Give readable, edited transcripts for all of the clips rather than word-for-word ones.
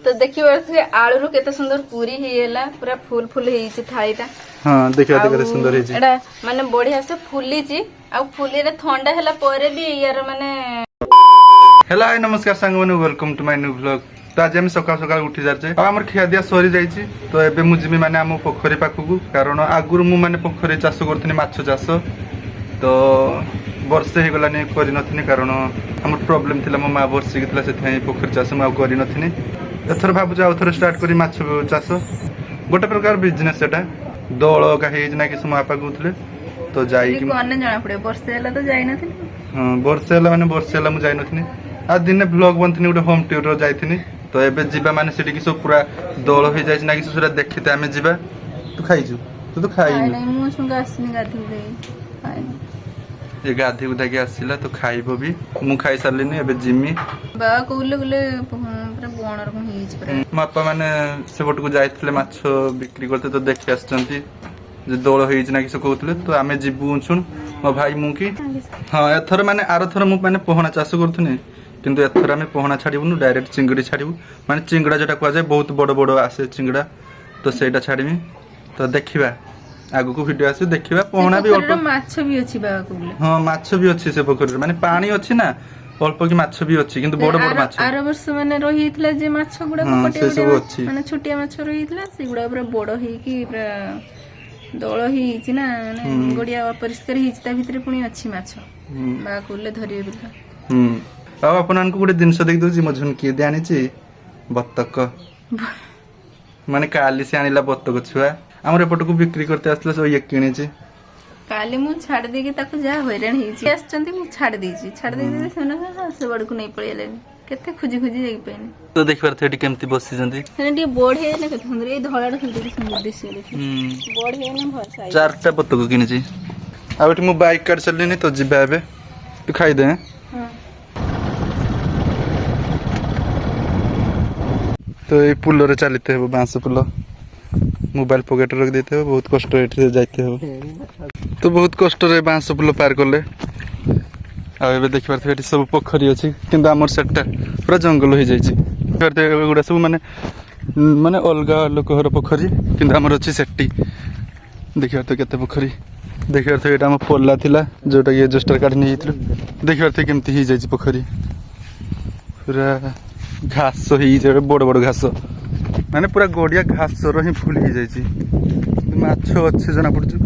तो देखि बरसे आलू रो केते सुंदर पूरी हेला पूरा फुल फुल हेछि थाईटा। हां देखियो केते सुंदर हेछि एडा माने बढ़िया से फुली छि आ फुली रे ठंडा हैला परे भी यार माने। हेलो हाय नमस्कार संग माने welcome to my new vlog. तो आज हम सकाळ सकाळ उठी जाचे आ हमर खिया दिया सरी जाईछि। तो एबे मु जिमी माने हम पोखरी पाखकू कारण आगुर मु माने पोखरी चाष करथनि माछ चाष। तो वर्षे हे गलानी करि नथिनी कारण हमर प्रॉब्लम थिला मो मा वर्षे गितला सेथाई पोखरी चाष मा करि नथिनी। एथर भाबु जा उथर स्टार्ट करी माछ चाष गोटे प्रकार बिजनेस एटा दळ का हेज ना कि सम आपा कहउथले। तो जाई कि कोने जाना पड़े वर्षे हैला तो जाई नथिनी। हां वर्षे हैला माने वर्षे हैला मु जाई नथिनी। आ दिने ब्लॉग बनथिनी गोटे होम टूर रो जाईथिनी। तो एबे जिबा माने सेठी कि सब पूरा दळ हो जाई ना कि सुरा देखिते आमे जिबा। तू खाइजु तू तो खाई नहीं मु सुंगा आसनी गाथि दे खाई ये गाधी उधा के आसिला तो खाइबो भी मु खाई सारलिनी एबे जिमी बा कोले कोले पूरा बोनर को हिज पूरा मापा माने से बटको जाइथिले माछ बिक्री करते तो देखि आछंती जे दळ होइज ना कि कहउतले। तो आमे जिबु छुन मो भाई मु की हां एथर माने आरो थर मु माने पोहना चाष करथुनी किंतु एथर आमे पोहना छाडिबुनु डायरेक्ट चिंगड़ी छाडिबु माने चिंगड़ा जेटा को जाय बहुत बड़ बड़ आसे चिंगड़ा। तो सेटा छाडिमी तो देखिबा आगु को वीडियो आसे देखिबा पोहना भी अल्प माछ भी अछि बा कोले। हां माछ भी अछि से पोखरी माने पानी अछि ना अल्प की माछ भी अछि किंतु बड़ बड़ माछ आरो वर्ष माने रहितला जे माछ गुडा हाँ, कोटे से सब अछि माने छोटिया माछ रहितला से गुडा पूरा बड़ हेई की पूरा दळ हेई ना माने गडिया परिष्कार हेई ता भितरे पुनी अछि माछ बा कोले धरिए बिला। अब अपन को गोटे जिनस देख दोजी मझुन किए दे आनिछि बत्तक माने काली से आनिला बत्तक छुआ हमर एपट को बिक्री करते आसला सो ये किनेछि काली मु छाड़ दे के ताको जा हैरान हेछि आछंती मु छाड़ देछि से बड़ को नै पळेले केते खुजी खुजी जाई पेनी। तो देखबार थेटी केमती बसी जंती हेने बोढे ने केते सुंदर ए धळाडा सुंदर सुंदर दिसिले बोढे ने भर साई चारटा बत्तक किनेछि आ एटी मु बाइक काट चललिनी तो जिबा एबे तू खाई दे। हां तो ये पुल रे चलते हो बांस पुल मोबाइल पॉकेट रख देते हो बहुत कष्ट एठी जाते हो तो बहुत कष्ट रे बांस पुल पार करले। आ एबे देखबार थे एठी सब पोखरी अछि किंतु हमर सेटटा पूरा जंगल हो जाई छी करते गुडा सब माने माने अलगा लोकहर पोखरी किंतु हमर अछि सेट्टी देखबार थे केते पोखरी देखबार थे एटा हम पोल्ला थिला जोटा ये जस्टर काढ नि हितलो देखबार थे केमती ही जाई छी पोखरी पूरा घास ही जे बड़ बड़ घास माने पूरा गोडिया घास रो ही फुल ही जाई छी माछ अच्छे जना पड़छु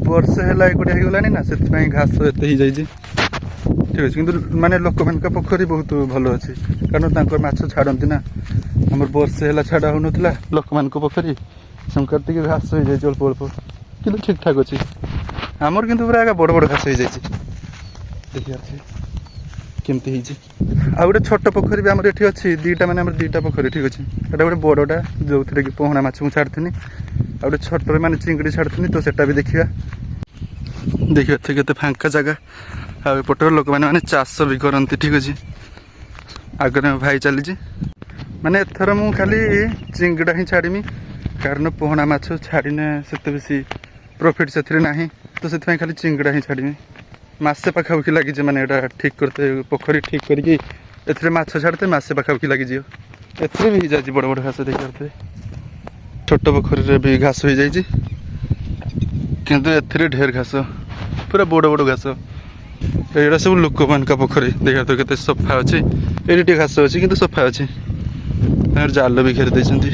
वर्ष हैला एकोटे हे गलानी ना सेति पई घास एते ही जाई छी ठीक अछि किंतु माने लोक मन का पोखरी बहुत भलो अछि कारण तांको माछ छाडंती ना हमर वर्ष हैला छाडा हो नथला लोक मन को पोखरी संकरती के घास हो जाई अल्प अल्प किंतु ठीक ठाक अछि हमर किंतु पूरा बड़ बड़ घास हो जाई छी देखिया छी केमती ही छी आ गोटे छोट पोखरी भी हमर एठी अछि दीटा माने हमर दीटा पोखरी ठीक अछि एटा गोटे बड़टा जोथरे कि पोहना माछ मु छाडथनी आ गोटे छोट रे माने चिंगड़ी छाडथनी तो सेटा भी देखिया देखिया थे केते फांका जगह आ एपटर लोक माने चाष भी करंती ठीक अछि आगरे भाई चली छी माने एथर मु खाली चिंगड़ा ही छाडीमी कारण पोहना माछ छाडीने सेते बेसी प्रॉफिट सेथरे नाही तो सेति खाली चिंगड़ा ही छाडीमी मासे पाखापाखि लगी जे माने एटा ठीक करते पोखरी ठीक करके एथरे माछ छाड़ते मासे पाखापाखि लगी जियो एथरे भी जाई बड़ बड़ घास देख करते छोट पोखरी रे भी घास हो जाई किंतु एथरे ढेर घास पूरा बड़ बड़ घास एटा सब लोक मान का पोखरी देखा तो केते सफा अछि एटी घास अछि किंतु सफा अछि तार जाल भी घेर दैछंती।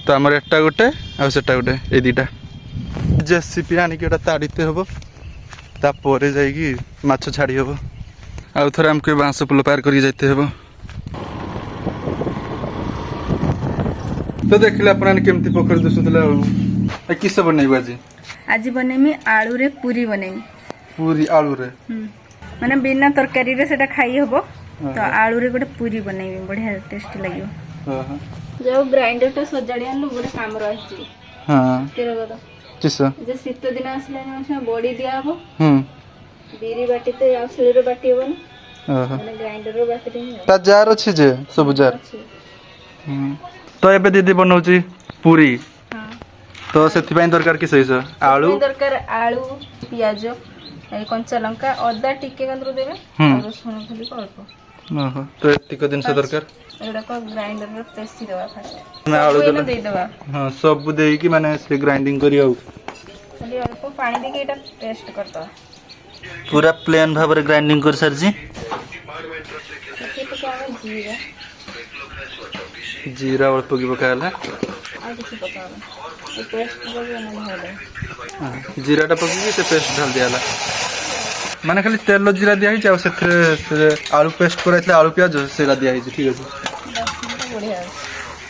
तो हमर एटा गोटे आ सेटा गोटे ए दीटा जेसीपी आनी के एटा ताड़ीते हबो तापर जाइकी माछ छाड़ी हबो आ थोड़ा हमके बांस पुल पार करी जाते हबो। तो देखले अपन केमती पोखरी दिसुतला आ किस बनैबो आज बनेमी आलू रे पूरी बनेमी पूरी आलू रे माने बिना तरकारी रे सेटा खाई हबो तो आलू रे गोटे पूरी बनेमी बढ़िया टेस्ट लागियो। हां जो ग्राइंडर तो सजाडी आनु गोटे काम रहछि हां केरो गदा किस जे शीत दिन आसले माने बॉडी दिया हबो बीरी बाटी ते आ सिले रे बाटी हबो माने ग्राइंडर रे बाटी देनी ता जार अछि जे सब जार तो एबे दीदी बनौची पूरी हां तो सेति पई दरकार कि सही छ आलू दरकार आलू प्याज कंचा लंका अदा टिके कंद्रो देबे और रसुन खाली अल्प ओहो तो एतिक जिनस दरकार एगुड़ाक ग्राइंडर रे पेसी दवा फास्ट मैं आलू सब देला दे दवा हां सब देई कि माने से ग्राइंडिंग करी आउ खाली अल्प पानी दे के एटा पेस्ट कर दवा पूरा प्लेन भाବରେ ग्राइंडिंग कर सर जी सेठी तो क्या जीरा जीरा अल्प की पकाला आ किसी पकावा ये पेस्ट लगे ना भले जीराटा पकी से पेस्ट ढाल दियाला माने खाली तेल जीरा दिया हिच आ से आलू पेस्ट कराइतले आलू प्याज सेला दिया हिच ठीक अछि बस बढ़िया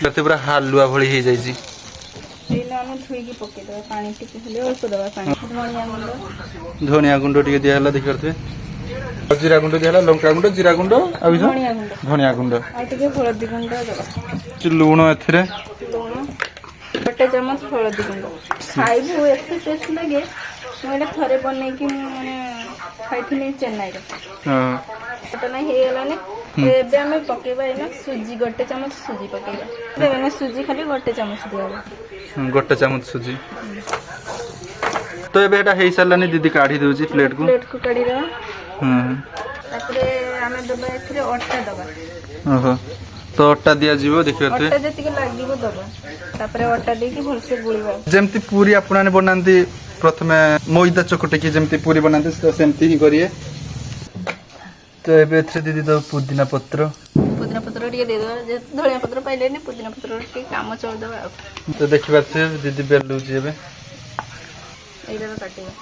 लते पूरा हालुआ भଳି हे जाई छी एला हम थुई की पके दवा पानी टिके हले अल्प दवा पानी धनिया गुंड टिके दिया हला देख करते जीरा गुंड दिया हला लंका गुंड जीरा गुंड आ धनिया गुंड आ टिके हळदी गुंड दवा लूण एथरे लूण गोटे चमच हळदी गुंड खाइबु एते टेस्ट लगे मैं थरे बने कि माने खाइथिनी चेन्नई रे हां तो नहीं हे गलाने एबे हमें पकेबा एना सूजी गोटे चमच सूजी पकेबा देबे ना सूजी खाली गोटे चमच दिया गोटे चमच सूजी तो एबे एटा हेई सालानी दीदी काढी दोजी प्लेट को काढी दवा हां तापरे हमें दबा एथरे अट्टा दबा ओहो तो अट्टा दिया जीवो देखिरते अट्टा जति के लागिबो दबा तापरे अट्टा दे के भलसे गुळीबा जेमती पूरी आपनाने बनांती प्रथमे मैदा चकटे की जेमती पूरी बनांती तो सेमती ही करिए तो एबे एथरे दीदी तो पुदीना पत्र टिके दे दवा जे धनिया पत्र पाइले ने पुदीना पत्र के काम चल दवा तो देखिबा से दीदी बेलू जेबे एइला काटिबा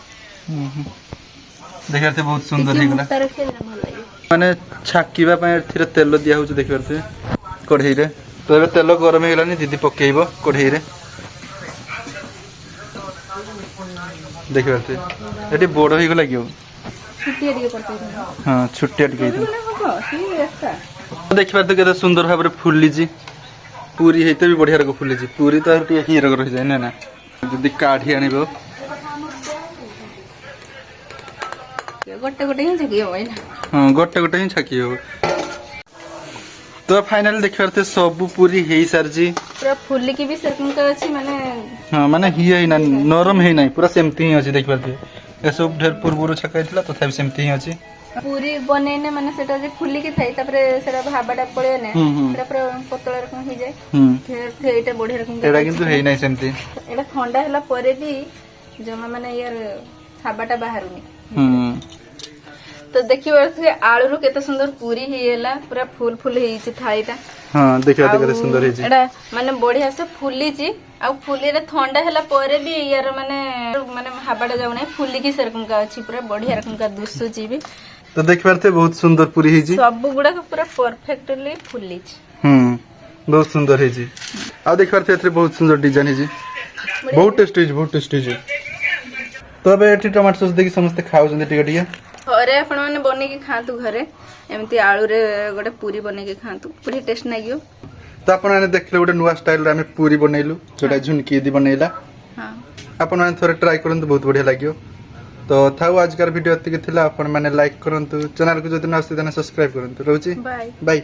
देखिरते बहुत सुंदर हे गला तार के भल लागे माने छाकीबा पय एथरे तेल दिया होछ देखिरते कढ़ई रे तो एबे तेल गरम हे गलानी दीदी पकेइबो कढ़ई रे देखिरते एटी बड़ हे गला कियो छुटिया टिके पड़ते हां छुट्टिया टिके हो सी एस्ता देखिबा तो केते सुंदर भाबरे फुल्ली जी पूरी हेते भी बढ़िया रको फुल्ली जी पूरी तो टिके ही रको रहि जाय ना ना दीदी काढी आनिबो गोटे गोटे ही जगी हो ना हां गोटे गोटे ही छकी हो तो फाइनल देखिरते सब पूरी हेई सर जी पूरा फुल्ली की भी सरकम का अछि माने हां माने ही ना नरम हे नाही पूरा सेमती ही अछि देखिरते ए सब ढेर पूर्वरो छकाइतला तथापि सेमती ही अछि पूरी बनेने माने सेटा जे फुल्ली की थाई तापरे सेटा भाबाटा पळे ने सेटा पूरा पतला रकम हो जाए फिर एटा बढ़िया रकम एडा किंतु हेई नाही सेमती एटा ठंडा हला परे भी जमा माने यार भाबाटा बाहरुनी तो देखियो से आलू रो केते सुंदर पूरी हेला पूरा फूल फूल हेछि थाईटा हां देखियो केते सुंदर हेछि एटा माने बढ़िया से फुल्ली छी आ फुल्ली रे ठंडा हला परे भी यार माने माने हाबाटा जाउ नै फुल्ली की सरकम का अछि पूरा बढ़िया रकम का दुसु छी भी तो देख पारते बहुत सुंदर पूरी हेछि सब गुडा पूरा परफेक्टली फुल्ली छी बहुत सुंदर हेछि आ देख पारते एथरे बहुत सुंदर डिजाइन हेछि बहुत टेस्टी हेछि तो अब एठी टमाटर सॉस देखि समस्त खाउ जंदे टिके टिके घरे आपण माने बने के खातु घरे एमती आलू रे गोटे पूरी बने के खातु पूरी टेस्ट नागियो तो आपण माने देखले गोटे नुवा स्टाइल रे हमें पूरी बनैलु जोटा झुनकी दी बनैला हां आपण माने थोड़े ट्राई करंतु बहुत बढ़िया लागियो तो थाउ आजकार वीडियो एतिके थिला आपण माने लाइक करंतु चैनल को जदि न आस्ते देना सब्सक्राइब करंतु रहउची बाय बाय